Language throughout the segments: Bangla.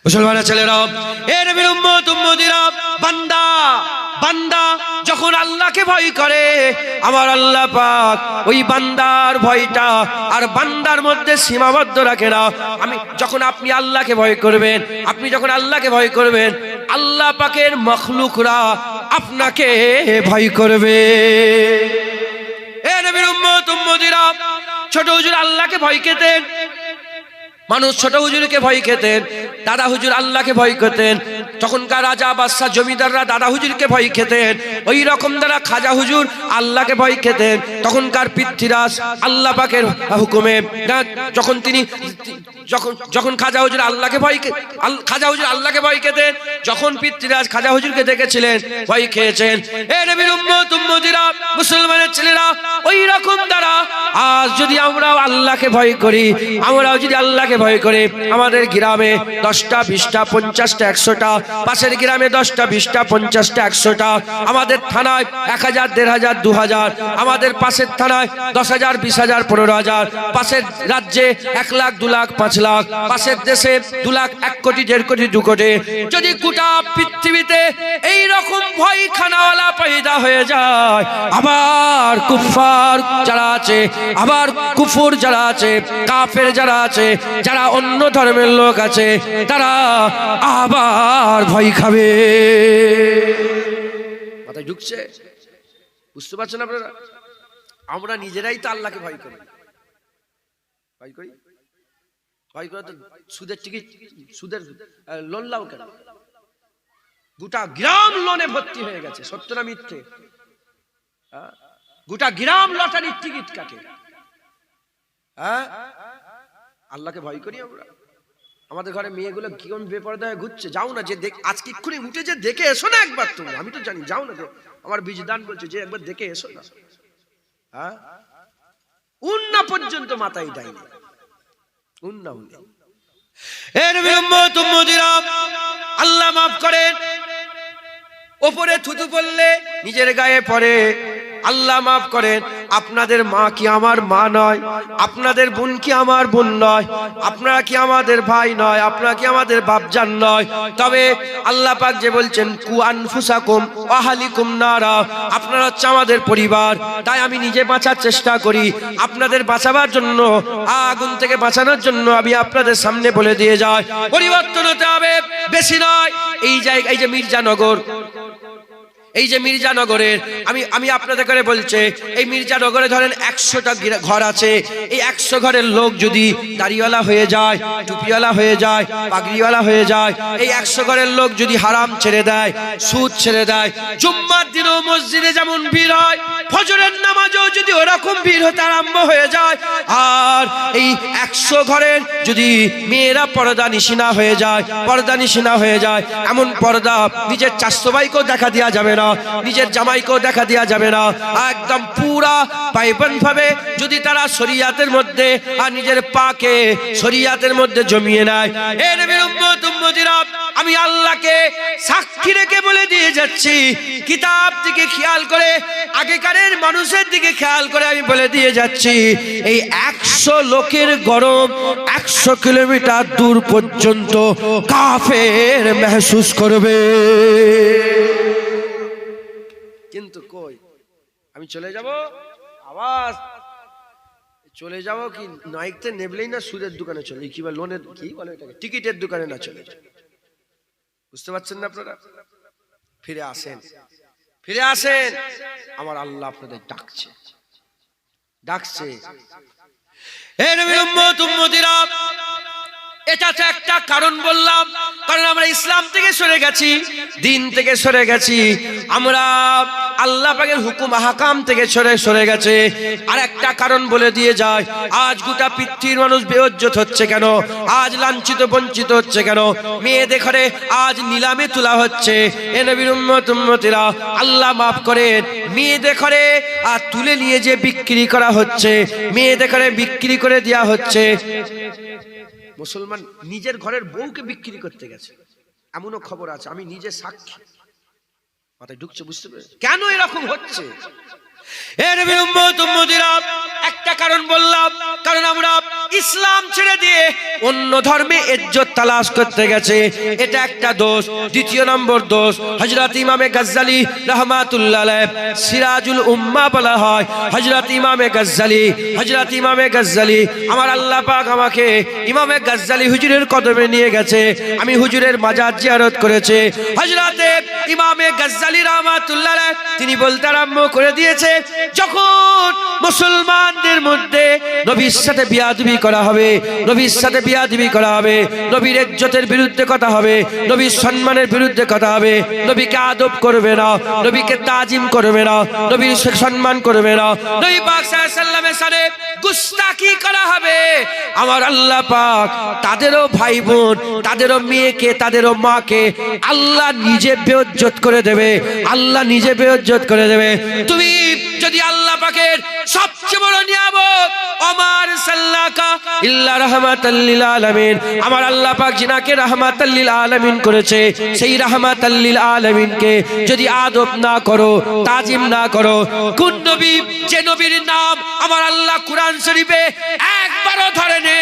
মুসলমানের ছেলেরা, এ নবীর উম্মত উম্মতিরা, বান্দা বান্দা যখন আল্লাহকে ভয় করে, আমার আল্লাহ পাক ওই বান্দার ভয়টা আর বান্দার মধ্যে সীমাবদ্ধ রাখে না। আমি যখন আপনি আল্লাহকে ভয় করবেন, আপনি যখন আল্লাহকে ভয় করবেন, আল্লাহ পাকের মখলুকরা আপনাকে ভয় করবে। এ নবীর উম্মত উম্মতিরা, ছোট হুজুর আল্লাহকে ভয় খেতেন, মানুষ ছোট হুজুরকে ভয় খেতেন, দাদা হুজুর আল্লাহকে ভয় খেতেন। তখনকার রাজা বাদশা জমিদাররা দাদা হুজুরকে ভয় খেতেন, ওই রকম দ্বারা খাজা হুজুর আল্লাহকে ভয় খেতেন। তখনকার পৃথ্বীরাজ আল্লাহ পাকের হুকুমে যখন তিনি যখন খাজা হুজুর আল্লাহকে ভয় খেতেন, যখন পৃথ্বীরাজ খাজা হুজুরকে দেখেছিলেন ভয় খেয়েছেন। এ নবীর উম্মত উম্মতিরা, মুসলমানের ছেলেরা, ওই রকম দ্বারা আজ যদি আমরাও আল্লাহকে ভয় করি, আমরাও যদি আল্লাহকে ভয় করে আমাদের গ্রামে 10টা 20টা 50টা 100টা, পাশের গ্রামে 10টা 20টা 50টা 100টা, আমাদের থানায় 1000 1500 2000, আমাদের পাশের থানায় 10,000 20,000 15,000, পাশের রাজ্যে 1 লাখ 2 লাখ 5 লাখ, পাশের দেশে 2 লাখ 1 কোটি 1.5 কোটি 2 কোটি। যদি গোটা পৃথিবীতে এই রকম ভয় খানাওয়ালা পয়দা হয়ে যায়, আবার কুফার যারা আছে, আবার কুফুর যারা আছে, কাফের যারা আছে, যারা অন্য ধর্মের লোক আছে, তারা আবার ভয় খাবে। মাথায় ঢুকছে? বুঝতে পারছেন আপনারা? আমরা নিজেরাই তো আল্লাহকে ভয় করি, ভয় করি, ভয় করে তো সুদের টিকিট, সুদের লোন লাও কেন? গোটা গ্রাম লোনে ভর্তি হয়ে গেছে, সত্য না মিথ্যে? গোটা গ্রাম লটারির টিকিট কাটে। আল্লাহকে ভয় করি আমরা? আমাদের ঘরে মেয়েগুলো কিরকম বেপরদা হয়ে ঘুরছে, যাও না, যে আজকে এক্ষুনি উঠে যে দেখে এসো না একবার। তুমি, আমি তো জানি, যাও না, আমার বিজদান বলছে যে একবার দেখে এসো না। উন্না পর্যন্ত মাথায় দেয়নি, উন্না উন্না। আল্লাহ মাফ করেন, ওপরে থুতু পড়লে নিজের গায়ে পড়ে। আল্লাহ মাফ করেন, আপনাদের মা কি আমার মা নয়? আপনাদের বোন কি আমার বোন নয়? আপনারা কি আমাদের ভাই নয়? আপনারা কি আমাদের বাপজান নয়? তবে আল্লাহ পাক যে বলছেন কু আনফুসাকুম ওয়া আহলিকুম নারা, আপনারা হচ্ছে আমাদের পরিবার। তাই আমি নিজে বাঁচার চেষ্টা করি, আপনাদের বাঁচাবার জন্য, আগুন থেকে বাঁচানোর জন্য আমি আপনাদের সামনে বলে দিয়ে যাই, পরিবর্তন হতে হবে, বেশি নয়। এই জায়গায়, এই যে মির্জানগর, এই যে মির্জানগরের, আমি আপনাদের করে বলছে, এই মির্জানগরে ধরেন 100টা ঘর আছে। এই 100 ঘরের লোক যদি দাড়িওয়ালা হয়ে যায়, টুপিওয়ালা হয়ে যায়, পাগড়িওয়ালা হয়ে যায়, এই 100 ঘরের লোক যদি হারাম ছেড়ে দেয়, সুদ ছেড়ে দেয়, জুম্মার দিনও মসজিদে যেমন ভিড় হয়, ফজরের নামাজেও যদি ওরকম ভিড় হতে আরম্ভ হয়ে যায়, আর এই 100 ঘরের যদি মেয়েরা পর্দা নিশিনা হয়ে যায়, পর্দা নিশিনা হয়ে যায়, এমন পর্দা নিজের চাচতো ভাইকেও দেখা দেওয়া যাবে না, নিজের জামাইকেও দেখা দেওয়া যাবে না, একদম পুরা পাইবন্ধ ভাবে যদি তারা শরিয়াতের মধ্যে আর নিজের পাকে শরিয়াতের মধ্যে জমিয়ে নেয়। এ নবীর উম্মত উম্মতিরা, আমি আল্লাহকে সাক্ষী রেখে বলে দিয়ে যাচ্ছি, কিতাব থেকে খেয়াল করে, আগেকারের মানুষের দিকে খেয়াল করে আমি বলে দিয়ে যাচ্ছি, এই 100 লোকের গরম 100 কিলোমিটার দূর পর্যন্ত কাফের মেহসুস করবে। কিন্তু কই, আমি চলে যাব, আবার চলে যাব কি নাইকতে নেবলেই না সুদের দোকানে চলে, কি বলে লোনের, কি বলে এটাকে, টিকিটের দোকানে না চলে। বুঝতে পারছেন না আপনারা? ফিরে আসেন, ফিরে আসেন, আমার আল্লাহ আপনাদের ডাকছে, ডাকছে। হে নবীর উম্মত উম্মতিরা, এটা তো একটা কারণ বললাম, কারণ আমরা ইসলাম থেকে সরে গেছি, দিন থেকে সরে গেছি, আমরা আল্লাহ পাকের হুকুম আহকাম থেকে সরে গেছে। আর একটা কারণ বলে দিয়ে যায়, আজ গোটা পৃথিবীর মানুষ বেইজ্জত হচ্ছে কেন? আজ লাঞ্ছিত বঞ্চিত হচ্ছে কেন? মেয়েদের ঘরে আজ নিলামে তোলা হচ্ছে। এ নবীর উম্মত উম্মতিরা, আল্লাহ মাফ করেন, মেয়েদের ঘরে আর তুলে নিয়ে যে বিক্রি করা হচ্ছে, মেয়েদের ঘরে বিক্রি করে দেওয়া হচ্ছে। মুসলমান নিজের ঘরের বউকে বিক্রি করতে গেছে, এমনও খবর আছে, আমি নিজে সাক্ষী। মাথায় ঢুকছে? বুঝতে পেরে কেন এরকম হচ্ছে? এ নবীর উম্মত উম্মতিরা, একটা কারণ বললাম, কারণ আমরা ইসলাম ছেড়ে দিয়ে অন্য ধর্মে ইজ্জত তালাশ করতে গেছে, এটা একটা দোষ। দ্বিতীয় নম্বর দোষ, হযরত ইমামে গজ্জালী রাহমাতুল্লাহ আলাইহি সিরাজুল উম্মাহ বলা হয়। হযরত ইমামে গজ্জালী আমার আল্লাহ পাক আমাকে ইমামে গজ্জালী হুজুরের কদমে নিয়ে গেছে, আমি হুজুরের মাজার জিয়ারত করেছে। হযরতে ইমামে গজ্জালী রাহমাতুল্লাহ আলাইহি তিনি বলতে আরম্ভ করে দিয়েছে, যখন মুসলমানদের মধ্যে নবীর সাথে বিয়াদবি করা হবে, নবীর ইজ্জতের বিরুদ্ধে কথা হবে, নবীর সম্মানের বিরুদ্ধে কথা হবে, নবীকে আদব করবে না, নবীকে তাজিম করবে না, নবীর সম্মান করবে না, নবী পাক সাল্লাল্লাহু আলাইহি ওয়াসাল্লামের সাথে গুস্তাখি করা হবে, আমার আল্লাহ পাক তাদেরও ভাই বোন, তাদেরও মেয়েকে, তাদেরও মাকে আল্লাহ নিজে বেইজ্জত করে দেবে, তুমি যদি আল্লাহ পাকের সবচেয়ে বড় নিয়ামত আমার সাল্লাকা ইল্লা রাহমাতাল লিল আলামিন, আমার আল্লাহ পাক যিনাকে রাহমাতাল লিল আলামিন করেছে, সেই রাহমাতাল লিল আলামিনকে যদি আদব না করো, তাজিম না করো, কোন নবী, যে নবীর নাম আমার আল্লাহ কুরআন শরীফে একবারও ধরেনি,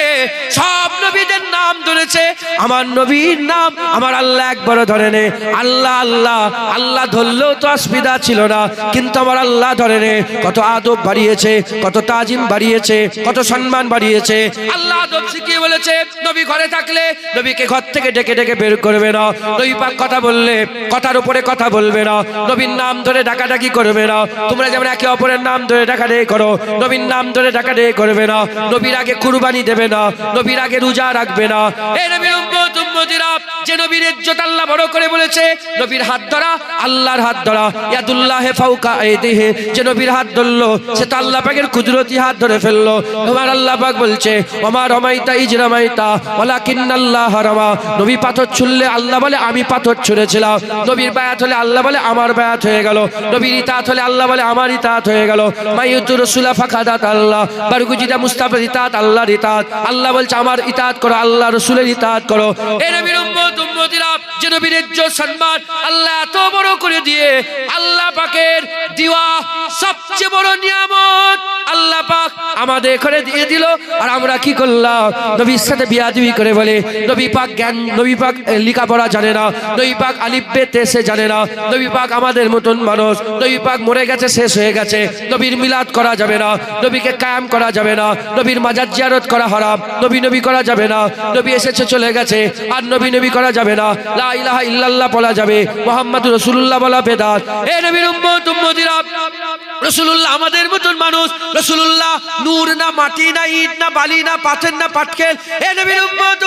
সব নবীদের নাম ধরেছে, আমার নবীর নাম আমার আল্লাহ একবারও ধরেনি। আল্লাহ ধরলেও তো অসুবিধা ছিল না, কিন্তু আমার আল্লাহ ধরেনি। কত আদব বাড়িয়েছে, কত তাজিম বাড়িয়েছে, কত সম্মান বাড়িয়েছে। আল্লাহ আদব শিখিয়ে বলেছে, নবী ঘরে থাকলে নবীকে ঘর থেকে ডেকে ডেকে বের করবে না, নবী পাক কথা বললে কথার উপরে কথা বলবে না, নবীর নাম ধরে ডাকাডাকি করবে না। তোমরা যেমন একে অপরের নাম ধরে ডাকাডাকি করো, নবীর নাম ধরে ডাকাডাকি করবে না, নবীর আগে কুরবানি দেবে না, নবীর আগে রোজা রাখবে না। এই নবীর উম্মতিরা, যে নবীর ইজ্জত আল্লাহ বড় করে বলেছে, নবীর হাত ধরা আল্লাহর হাত ধরা, ইয়াদুল্লাহি ফাওকা আইদিহি, যে নবীর হাত ধরলো সে তো আল্লাহ পাকের কুদরতি হাত ধরে ফেললো। আমার আল্লাহ পাক বলছে, ওমা রমাইতা ইজ রমাইতা ওয়ালাকিন্নাল্লাহ রামা, নবী পাথর ছুঁড়লে আল্লাহ বলে আমি পাথর ছুঁড়েছিলাম, নবীর বায়াত হলে আল্লাহ বলে আমার বায়াত হয়ে গেল, নবীর ইতাআত হলে আল্লাহ বলে আমার ইতাআত হয়ে গেল। মাইয়ুতুর রাসূলা ফাকাদাত আল্লাহ, বারগুজিদা মুস্তাফার ইতাআত আল্লাহর ইতাআত, আল্লাহ বলছে আমার ইতাআত করো, আল্লাহ রাসূলের ইতাআত করো। এই নবীর উম্মতিরা, যে নবীর ইজ্জত সম্মান আল্লাহ এত বড় করে দিয়ে, আল্লাহ পাকের দেওয়া সবচেয়ে বড় নিয়ামত আল্লাহ পাক আমাদের করে দিয়ে দিল, আর আমরা কি করলাম? নবীর সাথে বিয়াদবি করে বলে, নবী পাক জ্ঞান, নবী পাক লেখাপড়া জানে না, নবী পাক আলিফ বে তে সে জানে না, নবী পাক আমাদের মতন মানুষ, নবী পাক মরে গেছে, শেষ হয়ে গেছে, নবীর মিলাদ করা যাবে না, নবীকে কায়াম করা যাবে না, নবীর মাজার জিয়ারত করা হারাম, নবী করা যাবে না, নবী এসেছে চলে গেছে আর নবী করা যাবে না, লা ইলাহা ইল্লাল্লাহ বলা যাবে, মুহাম্মাদুর রাসূলুল্লাহ বলা বেদাত। এই নবীর উম্মতিরা, রাসূলুল্লাহ আমাদের মতন মানুষ, রাসূলুল্লাহ নূর না, মাটি না, ইট না, বালি না, পাথর না, পাটকেল। এই নবীর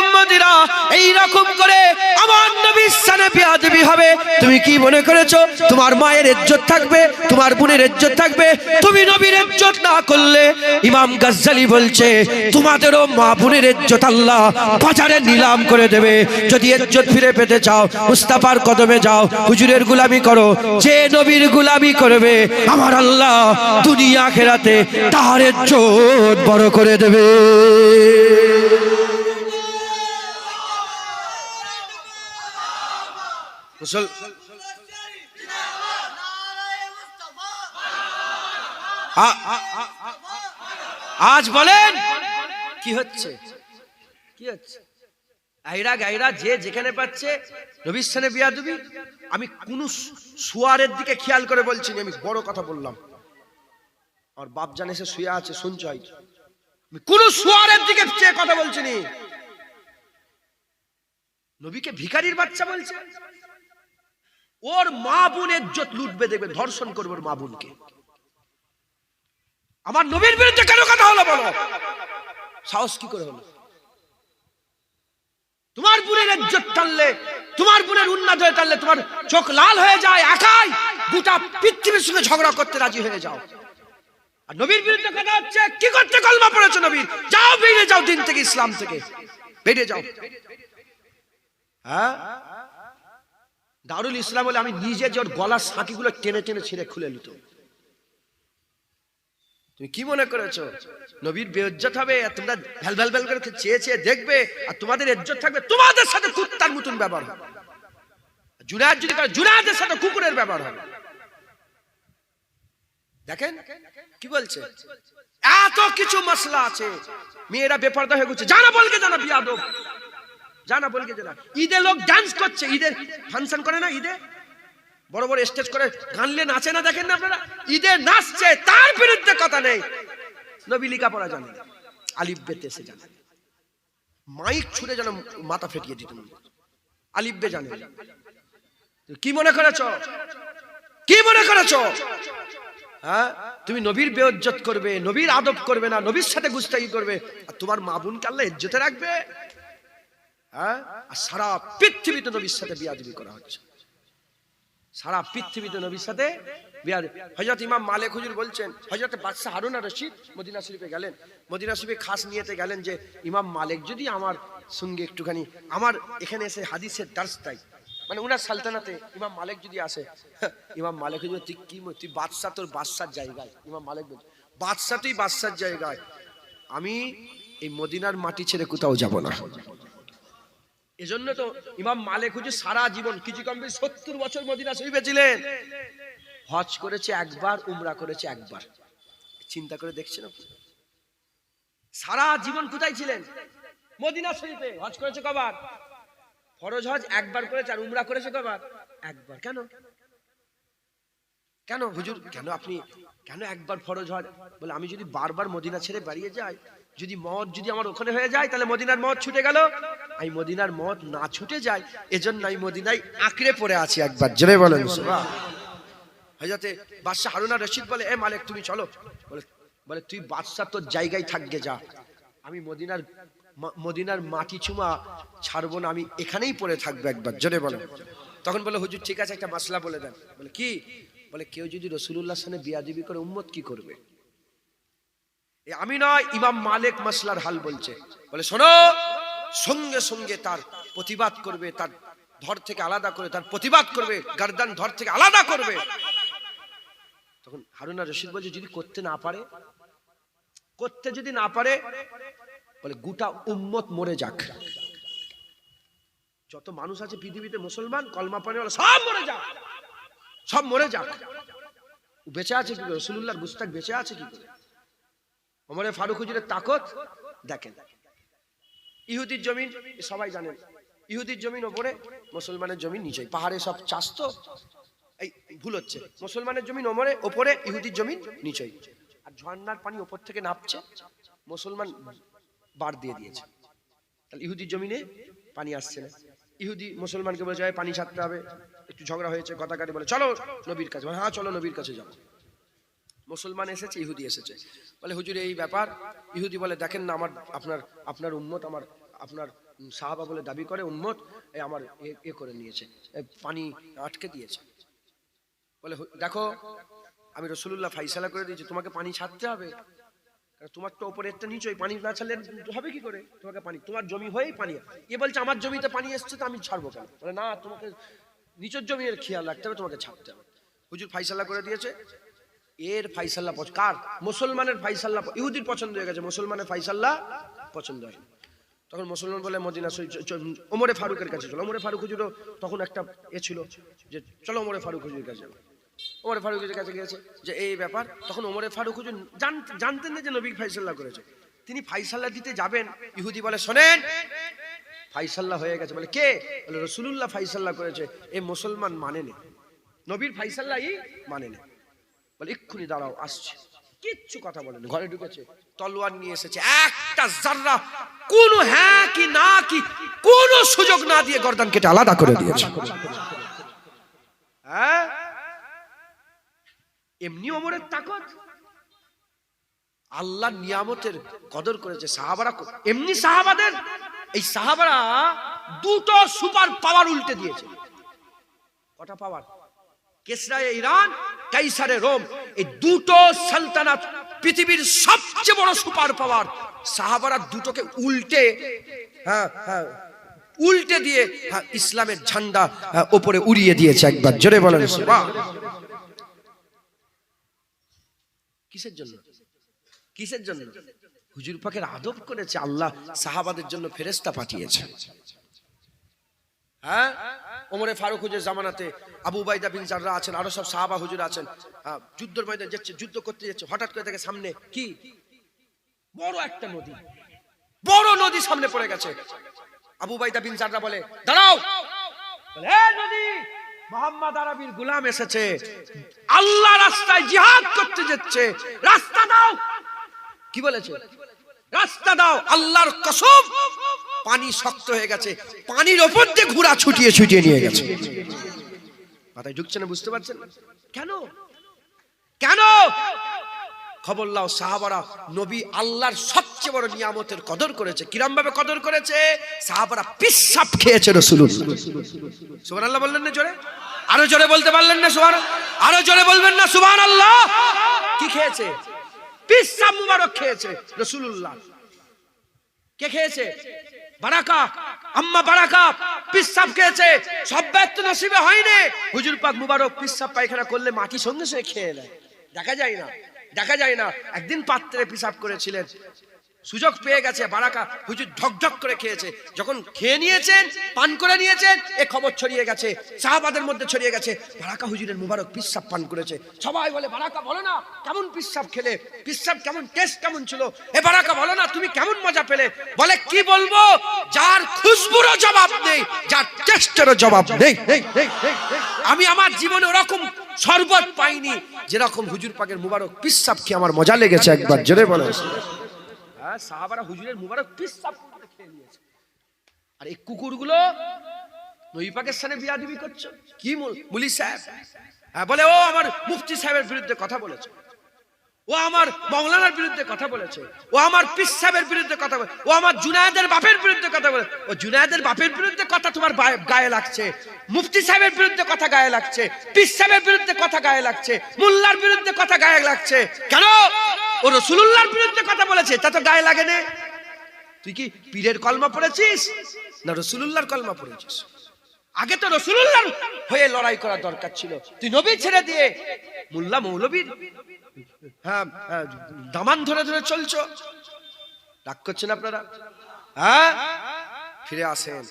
উম্মতিরা এই রকম করে আমার নবীর সাথে বিয়াদবি হবে। তুমি কি মনে করেছো তোমার মায়ের ইজ্জত থাকবে, তোমার বোনের ইজ্জত থাকবে? তুমি নবীর ইজ্জত না করলে, ইমাম গজ্জালী বলছে তোমাদেরও মা বোনের ইজ্জত আল্লাহ বাজারে নিলাম করে দেবে। যদি ইজ্জত ফিরে পেতে চাও, মুস্তাফার কদমে যাও, হুজুরের গোলামি করো। যে নবীর গোলামি করবে আমার আল্লাহ দুনিয়া আখিরাতে তার ইজ্জত বড় করে দেবে। আজ বলেন কি হচ্ছে? গায়রা যে যেখানে পাচ্ছে নবীর সাথে বিয়াদবি। আমি কোন সুয়ারের দিকে খেয়াল করে বলছি না, আমি বড় কথা বললাম। আমার বাপ জানে সে শুয়ে আছে, শুনছ? আমি কোন সুয়ারের দিকে চেয়ে কথা বলছি না। নবীকে ভিখারির বাচ্চা বলছে, ওর মা বোনের ইজ্জত লুটবে, দেখবে ধর্ষণ করবে ওর মা বোনকে। আমার নবীর বিরুদ্ধে কেন কথা হলো বলো? সাহস কি করে হলো? তোমার বোনের ইজ্জত টানলে, তোমার বোনের উন্নত হয়ে টানলে তোমার চোখ লাল হয়ে যায়, একাই গোটা পৃথিবীর সঙ্গে ঝগড়া করতে রাজি হয়ে যাও। আর নবীর বিরুদ্ধে কথা হচ্ছে, কি করতে কলমা পড়েছো নবীর? যাও, বেরিয়ে যাও দিন থেকে, ইসলাম থেকে বেরিয়ে যাও। হ্যাঁ, দারুল ইসলাম বলে আমি নিজে যে ওর গলার সাঁকিগুলো টেনে টেনে ছিঁড়ে খুলে নিত। তুমি কি মনে করেছো নবীর বেইজ্জত হবে? তোমরা ভ্যাল ভ্যাল ভ্যাল করে চেয়ে চেয়ে দেখবে, আর তোমাদের ইজ্জত থাকবে, তোমাদের সাথে কুত্তার মতন ব্যবহার হবে। জুনায়েদ যদি করে, জুনায়েদের সাথে কুকুরের ব্যবহার হবে। দেখেন কি বলছে, এত কিছু মাসলা আছে, মেয়েরা বেপরদা হয়ে গেছে, জানা বলকে জানা বিয়াদব, জানা বলকে জানা। ঈদে লোক ডান্স করছে, ঈদের ফাংশন করে না, ঈদে বড় বড় স্টেজ করে গানলে নাচে না, দেখেন না আপনারা? ঈদে নাচছে, তার বিরুদ্ধে কথা নেই। নবী লেখাপড়া জানে, আলিফ বেতে সে জানে, মাইক ছুড়ে যেন মাথা ফেটিয়ে দিত, আলিফ বে জানে। কি মনে করেছ, কি মনে করেছ? হ্যাঁ, তুমি নবীর বেইজ্জত করবে, নবীর আদব করবে না, নবীর সাথে গুস্তাখি করবে, আর তোমার মা বোনকে আল্লাহ ইজ্জতে রাখবে? হ্যাঁ, আর সারা পৃথিবীতে নবীর সাথে বিয়াদবি করা হচ্ছে, সারা পৃথিবীতে নবীর সাথে বিয়াদবি। হযরত ইমাম মালিক হুজুর বলছেন, হযরত বাদশা হারুন আর রশিদ মদিনা শরীফে গেলেন, মদিনা শরীফে খাস নিয়েতে গেলেন যে ইমাম মালিক যদি আমার সঙ্গে একটুখানি আমার এখানে এসে হাদিসের দার্স দেয়, মানে উনার সালতানাতে ইমাম মালিক যদি আসে, ইমাম মালিক হুজুর তুই কি, তুই বাদশা, তোর বাদশার জায়গায়। ইমাম মালিক বলছে, বাদশা তুই বাদশার জায়গায়, আমি এই মদিনার মাটি ছেড়ে কোথাও যাব না। এজন্য তো ইমাম মালিক হুজুর সারা জীবন কিছু কম বেশি 70 বছর মদিনা শরীফে ছিলেন। হজ করেছে একবার, উমরা করেছে একবার। চিন্তা করে দেখছেন সারা জীবন কোথায় ছিলেন? মদিনা শরীফে। হজ করেছে কবার? ফরজ হজ একবার করেছে, আর উমরা করেছে কবার? একবার। কেন? কেন হুজুর, কেন আপনি কেন একবার ফরজ হজ? বলে আমি যদি বারবার মদিনা ছেড়ে বেরিয়ে যাই, যদি মত যদি আমার ওখানে হয়ে যায়, তাহলে মদিনার মত ছুটে গেল। আমি মদিনার মত না ছুটে যায়, এজন্য আমি মদিনায় আঁকড়ে পড়ে আছি। একবার জোরে বলেন সুবহান। হযরতে বাদশা হারুন আর রশিদ বলে, এ মালিক তুমি চলো। বলে তুই বাদশা তোর জায়গায় থাকবে, যা, আমি মদিনার মাটি চুমা ছাড়বো না, আমি এখানেই পড়ে থাকবো। একবার জোরে বলেন। তখন বলে হুজুর ঠিক আছে, একটা মাসলা বলে দেন। বলে কি? বলে কেউ যদি রাসূলুল্লাহর সাথে বিয়াদবি করে উম্মত কি করবে? আমি নয়, ইমাম মালিক মাসলার হাল বলছে। বলে শোনো, সঙ্গে সঙ্গে তার প্রতিবাদ করবে, তার ধর থেকে আলাদা করে তার প্রতিবাদ করবে, গর্দান ধর থেকে আলাদা করবে। তখন হারুন আর রশিদ বলছে, যদি করতে না পারে, করতে যদি না পারে, বলে গোটা উম্মত মরে যাক, যত মানুষ আছে পৃথিবীতে মুসলমান কলমা পড়েওয়ালা সব মরে যাক, সব মরে যাক। বেঁচে আছে কি করে? রাসূলুল্লাহর গুস্তাখ বেঁচে আছে কি করে? ওমরে ফারুক হুজুরের তাকত দেখেন। ইহুদির জমিন সবাই জানেন, ইহুদির জমিন ওপরে, মুসলমানের জমিন নিচে, পাহাড়ে সব চাষ তো, এই ভুল হচ্ছে, মুসলমানের জমিন ওপরে, ইহুদির জমিন নিচে। আর ঝর্ণার পানি ওপর থেকে নামছে, মুসলমান বার দিয়ে দিয়েছে, তাহলে ইহুদির জমিনে পানি আসছে না। ইহুদি মুসলমানকে বলে যায় পানি ছাড়তে হবে, একটু ঝগড়া হয়েছে, কথা কাটি, বলে চলো নবীর কাছে। হ্যাঁ চলো নবীর কাছে যাবো। মুসলমান এসেছে, ইহুদি এসেছে, বলে হুজুর এই ব্যাপার। ইহুদি বলে দেখেন না, আপনার উম্মত, আপনার সাহাবা বলে দাবি করে উম্মত, আমার এ করে নিয়েছে, পানি আটকে দিয়েছে। বলে দেখো, আমি রাসূলুল্লাহ ফাইসালা করে দিয়েছি, তোমাকে পানি ছাড়তে হবে, কারণ তোমার তো ওপরে একটা নিচই, পানি না ছাড়লে হবে কি করে? তোমাকে পানি, তোমার জমি হয়েই পানি। এ বলছে আমার জমিতে পানি এসছে তো আমি ছাড়বো কেন? বলে না, তোমাকে নিচের জমির খেয়াল রাখতে হবে, তোমাকে ছাড়তে হবে। হুজুর ফাইসালা করে দিয়েছে। এর ফাইসাল্লা কার? মুসলমানের ফাইসাল্লা ইহুদির পছন্দ হয়ে গেছে, মুসলমানের ফাইসাল্লা পছন্দ হয়। তখন মুসলমান বলে মদিনা ওমরে ফারুকের কাছে চলো। ওমরে ফারুক হুজুরও তখন একটা ছিল যে চলো ওমরে ফারুক হুজুরের কাছে যাবো। ওমরে ফারুকের কাছে গিয়েছে যে এই ব্যাপার। তখন ওমরে ফারুক হুজুর জানতেন না যে নবী ফাইসাল্লা করেছে। তিনি ফাইসাল্লা দিতে যাবেন, ইহুদি বলে শোনেন, ফাইসাল্লা হয়ে গেছে। বলে কে? বলে রাসূলুল্লাহ ফাইসাল্লা করেছে। এই মুসলমান মানে না, নবীর ফাইসাল্লাই মানে না। বলে এক্ষুনি দাঁড়াও, আসছে। কিচ্ছু কথা বলেন, ঘরে ঢুকেছে, তলোয়ার নিয়ে এসেছে, একটা জাররা কোন হ্যাঁ কি না কি কোন সুযোগ না দিয়ে গর্দান কেটে আলাদা করে দিয়েছে। হ্যাঁ, এমনি ওমরের তাকত, আল্লাহর নিয়ামতের কদর করেছে সাহাবারা। এমনি সাহাবাদের, এই সাহাবারা দুটো সুপার পাওয়ার উল্টে দিয়েছে। কটা পাওয়ার? কেসরায়ে ইরান, কাইসারে রোম, এই দুটো সালতানাত পৃথিবীর সবচেয়ে বড় সুপার পাওয়ার। সাহাবারা দুটোকে উল্টে দিয়ে ইসলামের ঝান্ডা উপরে উড়িয়ে দিয়েছে। একবার জোরে বলেন সুবহান। কিসের জন্য? কিসের জন্য? হুজুর পাকের আদব করেছে আল্লাহ, সাহাবাদের জন্য ফেরেশতা পাঠিয়েছে। হ্যাঁ, ওমরে ফারুক হুজুর জামানাতে আবু উবাইদা বিন জাররা আছেন, আরো সব সাহাবা হুজুর আছেন, যুদ্ধের ময়দানে যাচ্ছে, যুদ্ধ করতে যাচ্ছে, হঠাৎ করে দেখে সামনে কি বড় একটা নদী, বড় নদী সামনে পড়ে গেছে। আবু উবাইদা বিন জাররা বলে, দাঁড়াও। বলে, এ নদী, মুহাম্মদ আরবীর গোলাম এসেছে, আল্লাহ রাস্তায় জিহাদ করতে যাচ্ছে, রাস্তা দাও। কি বলেছে? রাস্তা দাও। আল্লাহর কসম, পানি শক্ত হয়ে গেছে, পানির ওপর দিয়ে ঘোড়া ছুটিয়ে ছুটিয়ে নিয়ে গেছে। মাথায় ঢুকছে না? বুঝতে পারছেন কেন? কেন? খবর লাও, সাহাবারা নবী আল্লাহর সবচেয়ে বড় নিয়ামতের কদর করেছে। কিরম ভাবে কদর করেছে? সাহাবারা পিসাব খেয়েছে রাসূলুল্লাহ। সুবহানাল্লাহ বললেন না জোরে? আরো জোরে বলতে পারলেন না সুবহান? আরো জোরে বলবেন না সুবহানাল্লাহ? কি খেয়েছে? পিসাব মুবারক খেয়েছে রাসূলুল্লাহ। কে খেয়েছে? বারাকা, আম্মা বারাকা পিসাব খেয়েছে। সব ব্যক্তি নসিবে হয়নি। হুজুর পাক মুবারক পিসাব পায়খানা করলে মাটি সঙ্গে সঙ্গে খেয়ে নেয়, দেখা যায় না, দেখা যায় না। একদিন পাত্রে পিসাব করেছিলেন, সুযোগ পেয়ে গেছে, বারাকা হুজুর ঢকঢক করে খেয়েছে। যখন খেয়ে নিয়েছেন, পান করে নিয়েছেন, এ খবর ছড়িয়ে গেছে, সাহাবাদের মধ্যে ছড়িয়ে গেছে, বারাকা হুজুরের মুবারক পিসাব পান করেছে। সবাই বলে, বারাকা বলো না কেমন পিসাব খেলে, পিসাব কেমন, টেস্ট কেমন ছিল? এ বারাকা বলো না তুমি কেমন মজা পেলে? বলে, কি বলবো, যার খুশবুরও জবাব নেই, যার টেস্টেরও জবাব নেই। আমি আমার জীবনে ওরকম শরবত পাইনি যেরকম হুজুর পাকের মুবারক পিসাব খেয়ে আমার মজা লেগেছে। একবার জোরে বলে। সাহাবারা হুজুরের মুবারক পিসাব করে খেয়ে নিয়েছে। আর এই কুকুরগুলো নবী পাকের সামনে বিয়াদবি করছে। কি মুলি সাহেব? বলে, ও আমার মুফতি সাহেবের বিরুদ্ধে কথা বলেছে, ও আমার মাওলানার বিরুদ্ধে কথা বলেছে, ও আমার পীর সাহেবের বিরুদ্ধে কথা বলে, ও আমার জুনায়েদের বাপের বিরুদ্ধে কথা বলে। ও জুনায়েদের বাপের বিরুদ্ধে কথা তোমার গায়ে লাগছে, মুফতি সাহেবের বিরুদ্ধে কথা গায়ে লাগছে, পীর সাহেবের বিরুদ্ধে কথা গায়ে লাগছে, মোল্লার বিরুদ্ধে কথা গায়ে লাগছে। কেন? ও রাসূলুল্লাহর বিরুদ্ধে কথা বলেছে, তা তো গায়ে লাগে না। তুই কি পীরের কলমা পড়েছিস না রাসূলুল্লাহর কলমা পড়েছিস? আগে তো রাসূলুল্লাহর হয়ে লড়াই করা দরকার ছিল। তুই নবী ছেড়ে দিয়ে মোল্লা মৌলবীর দামান ধরে ধরে চলছো। রাগ করছেন আপনারা? হ্যাঁ, ফিরে আসেন।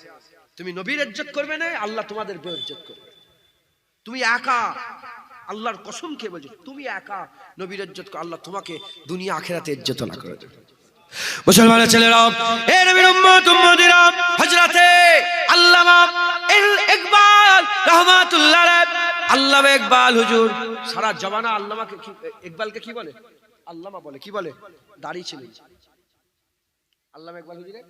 তুমি নবীর ইজ্জত করবে না, আল্লাহ তোমাদের বেইজ্জত করবে। তুমি একা, আল্লাহর কসম খেয়ে বলছি, তুমি একা নবীর ইজ্জত কর, আল্লাহ তোমাকে দুনিয়া আখিরাতে ইজ্জত না করে দেবে। মুসলমানের ছেলেরা, এ নবীর উম্মত উম্মতিরা, হযরতে আল্লামা ইকবাল রাহমাতুল্লাহ আলাইহি, আল্লামা ইকবাল হুজুর সারা জমানা আল্লামাকে ইকবালকে কি বলে? আল্লামা বলে। কি বলে? দাড়ি ছিল আল্লামা ইকবাল হুজুরের,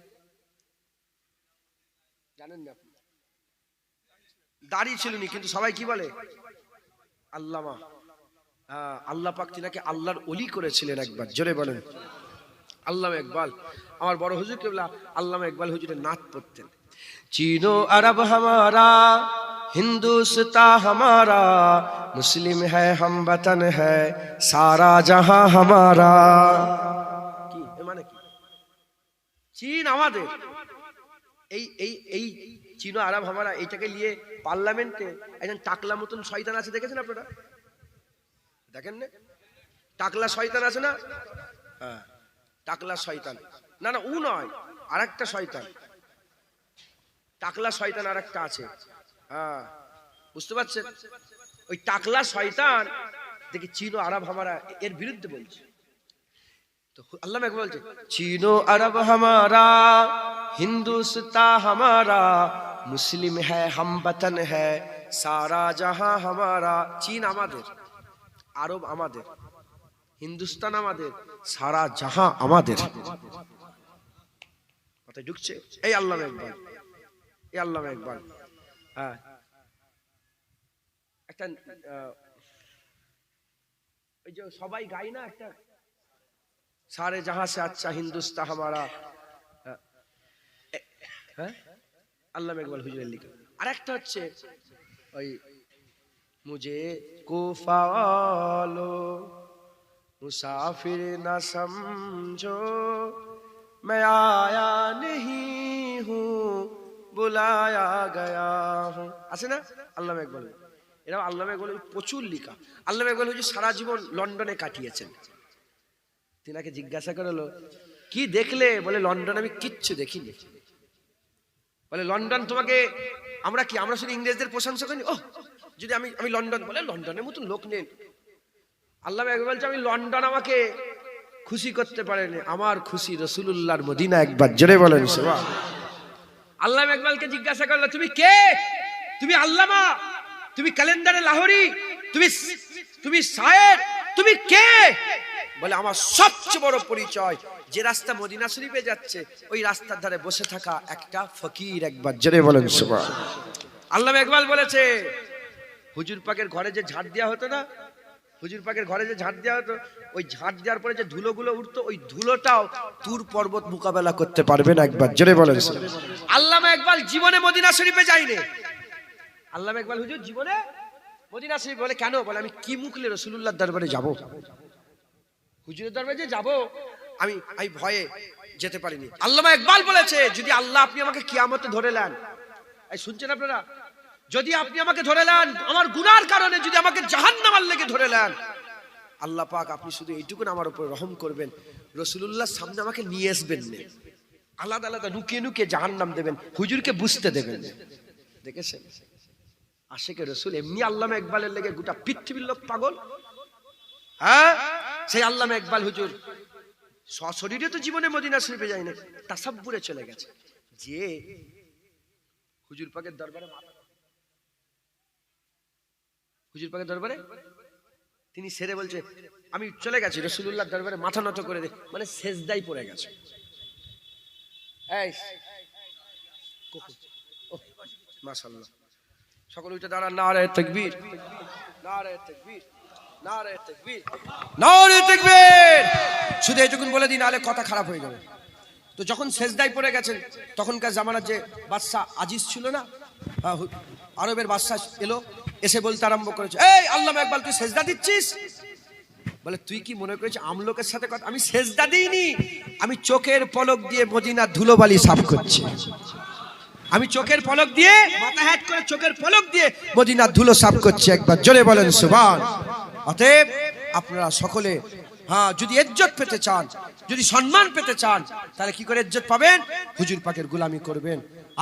জানেন না আপনি? দাড়ি ছিল না, কিন্তু সবাই কি বলে? আল্লামা। আল্লাহ পাক তিনাকে আল্লাহর ওলি করেছিলেন। একবার জোরে বলেন আল্লামা ইকবাল। আমার বড় হুজুর কেবলা আল্লামা ইকবাল হুজুরের নাত পড়তেন। चीनो अरब हमारा, हिंदुस्तां हमारा, मुस्लिम है हम वतन है, सारा जहां हमारा। কি মানে কি? চীন আমাদের, এই এই এই চীনো আরব হামারা, এইটাকে নিয়ে পার্লামেন্টে একজন টাকলা মতন শয়তান আছে, দেখেছেন আপনারা? দেখেন না? টাকলা শয়তান আছে না? হ্যাঁ, টাকলা শয়তান। না না, ও নয়, আরেকটা শয়তান। টাকলা শয়তান আরেকটা আছে। হ্যাঁ, বুঝতে পারছেন? ওই টাকলা শয়তান দেখি চীনো আরব হামারা এর বিরুদ্ধে বলছে। তো আল্লাহ একবার বলছে, চীনো আরব হামারা, হিন্দুস্তান হামারা, মুসলিম হ্যায় হাম বতন হ্যায়, সারা জাহাं হামারা। চীন আমাদের, আরব আমাদের, হিন্দুস্তান আমাদের, সারা জাহাं আমাদের। কথা ঢুকছে? এই আল্লাহ একবার, এই আল্লাহ একবার। হ্যাঁ, একটা ওই যে সবাই গায় না একটা, सारे जहां से अच्छा हिंदुस्तान हमारा। হ্যাঁ, আল্লামা ইকবাল হুজুরের লিখা। আরেকটা হচ্ছে ওই मुझे कोफा वालो मुसाफिर ना समझो, मैं आया नहीं हूँ बुलाया गया हूँ। আছে না আল্লামা ইকবাল? এরা আল্লামা ইকবাল প্রচুর লিখা। আল্লামা ইকবাল হুজুর সারা জীবন লন্ডনে কাটিয়েছেন। তিনাকে জিজ্ঞাসা করলো, কি দেখলে? বলে, লন্ডন আমি কিচ্ছু দেখিনি। বলে, লন্ডন তোমাকে, আমরা কি, আমরা শুধু ইংরেজদের প্রশংসা করি? ও যদি আমি লন্ডন, বলে লন্ডনের মতন লোক নেই। আল্লামা ইকবাল বলছে, আমি লন্ডন আমাকে খুশি করতে পারেনি, আমার খুশি রাসূলুল্লাহর মদিনা। একবার জোরে বলেন সুবহান। আল্লামা ইকবালকে জিজ্ঞাসা করলো, তুমি কে? তুমি আল্লামা, তুমি ক্যালেন্ডারে লাহোরি, তুমি শায়ের, তুমি কে? বলে আমার সবচেয়ে বড় পরিচয়, যে রাস্তা মদিনা শরীফে যাচ্ছে ওই রাস্তার ধারে বসে থাকা একটা ফকির। একবার জোরে বলেন সুবহান। আল্লামা ইকবাল বলেছে, হুজুর পাকের ঘরে যে ঝাড় দেওয়া হতো না, হুজুর পাকের ঘরে যে ঝাড় দেওয়া হতো, ওই ঝাড় দেওয়ার পরে যে ধুলোগুলো উঠতো, ওই ধুলোটাও তুর পর্বত মোকাবেলা করতে পারবে না। একবার জোরে বলেন। আল্লামা ইকবাল জীবনে মদিনা শরীফে যায়নি। আল্লামা ইকবাল হুজুর জীবনে মদিনা শরীফ। বলে কেন? বলে আমি কি মুখলে রাসূলুল্লাহর দরবারে যাব, হুজুরের দরবারে যে যাব, আমি ভয়ে যেতে পারিনি। আল্লামা ইকবাল বলেছে, যদি আল্লাহ আপনি আমাকে কিয়ামতে ধরে নেন, এই শুনছেন আপনারা, যদি আপনি আমাকে ধরে নেন আমার গুনার কারণে, যদি আমাকে জাহান্নামের লেগে ধরে নেন, আল্লাহ পাক আপনি শুধু এইটুকু আমার উপর রহম করবেন, রাসূলুল্লাহর সামনে আমাকে নিয়ে আসবেন না, আলাদা আলাদা নুকিয়ে নুকিয়ে জাহান্নাম দেবেন, হুজুরকে বুঝতে দেবেন। দেখেছেন আশিকে রাসূল এমনি আল্লামা ইকবালের লেগে গোটা পৃথিবীর লোক পাগল। হ্যাঁ, সেই আল্লামা ইকবাল হুজুর সশরীরে তো জীবনে মদিনা শরীফে যায় না, তাসাব্বুরে চলে গেছে। যে হুজুর পাকের দরবারে, হুজুর পাকের দরবারে তিনি সেরে বলছে, আমি চলে গেছি রাসূলুল্লাহর দরবারে, মাথা নত করে দে, মানে সেজদায় পড়ে গেছে। এই মাশাআল্লাহ, সকল উঠে দাঁড়ান, নারে তাকবীর, নারে তাকবীর, নারে তাকবীর, নারে তাকবীর। শুধু এইটুকুন বলে দিন, নাহলে কথা খারাপ হয়ে যাবে। তো যখন সেজদায় পড়ে গেছেন, তখনকার জামানার যে বাদশা আজিজ ছিল না, আরবের বাদশা এলো, এসে বলতে আরম্ভ করেছে, এই আল্লামা ইকবাল তুই সেজদা দিচ্ছিস? বলে তুই কি মনে করেছিস আমলোকের সাথে কথা? আমি সেজদা দিইনি, আমি চোখের পলক দিয়ে মদিনার ধুলোবালি সাফ করছি। আমি চোখের পলক দিয়ে, মাথা হ্যাট করে চোখের পলক দিয়ে মদিনার ধুলো সাফ করছি। একবার জোরে বলেন সুবহান। অতএব আপনারা সকলে, হ্যাঁ, যদি ইজ্জত পেতে চান, যদি সম্মান পেতে চান, তাহলে কি করে ইজ্জত পাবেন? হুজুর পাকের গোলামি করবেন,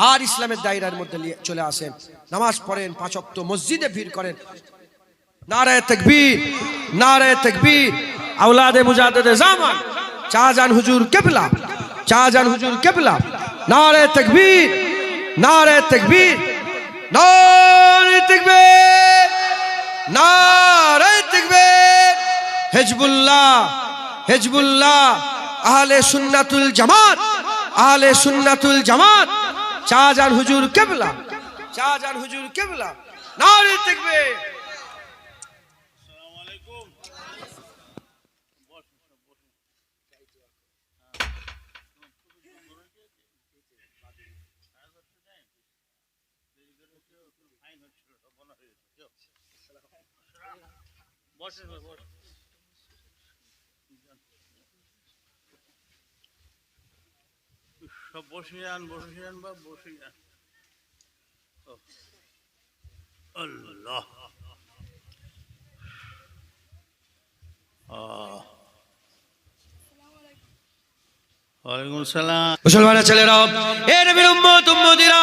আর ইসলামের দায়রার মধ্যে চলে আসেন, নামাজ পড়েন, 5 ওয়াক্ত মসজিদে ভিড় করেন। নারে তাকবীর, নারে তাকবীর। আওলাদে মুজাদ্দিদে জামান শাহজাহান হুজুর কিবলা, শাহজাহান হুজুর কিবলা। নারে তাকবীর, নারে তাকবীর, নারে তাকবীর, নারে তাকবীর। হিজবুল্লাহ, হিজবুল্লাহ, আহলে সুন্নাতুল জামাত, আহলে সুন্নাতুল জামাত। শাহজাহান হুজুর কিবলা, শাহজাহান হুজুর কিবলা। নারে তাকবীর। আসসালামু আলাইকুম। সব বসে যান, বসে যান বা বসে যান। আল্লাহ, ওয়ালাইকুম আসসালাম। মুসলমানের ছেলেরা, এ নবীর উম্মত উম্মতিরা,